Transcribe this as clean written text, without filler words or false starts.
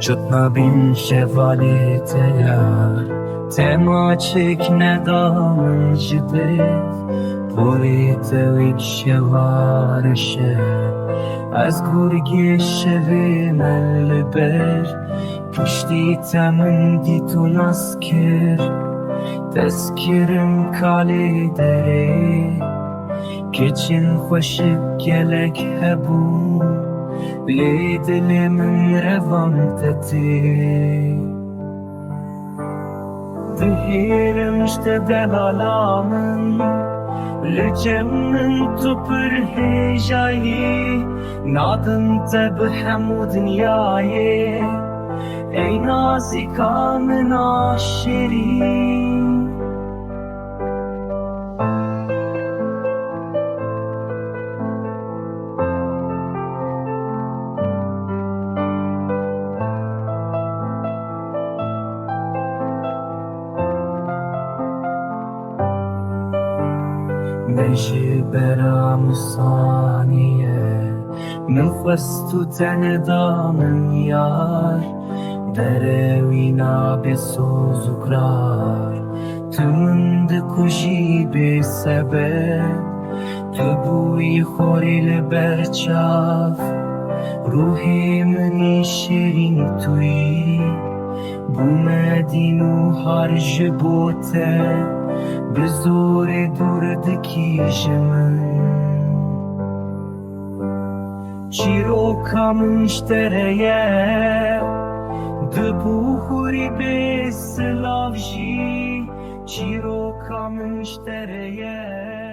Çutma bin şevaliteler Tema çekne damıcıdır Polite vik şevarışe Az gurgi şevim elber Pişti temin ditun asker Tezkirim kali deri Keçin خوشک gelek hebu لی دلمن روانتتی Dihirim işte delalamın Lecemmin tupur hejayi Nadın teb hemu dünyayı Ey nazikanın aşiri Beji beram saniye Nefestu tenedamın yar Derevina besozukrar Tümünde kuji be sebep Tübuyi horil berçaf Ruhimin şirin tuyi Bu medinu harcı bote بزور دوردکی جمن چیرو کامنشتره دبو خوری به سلاف جی چیرو کامنشتره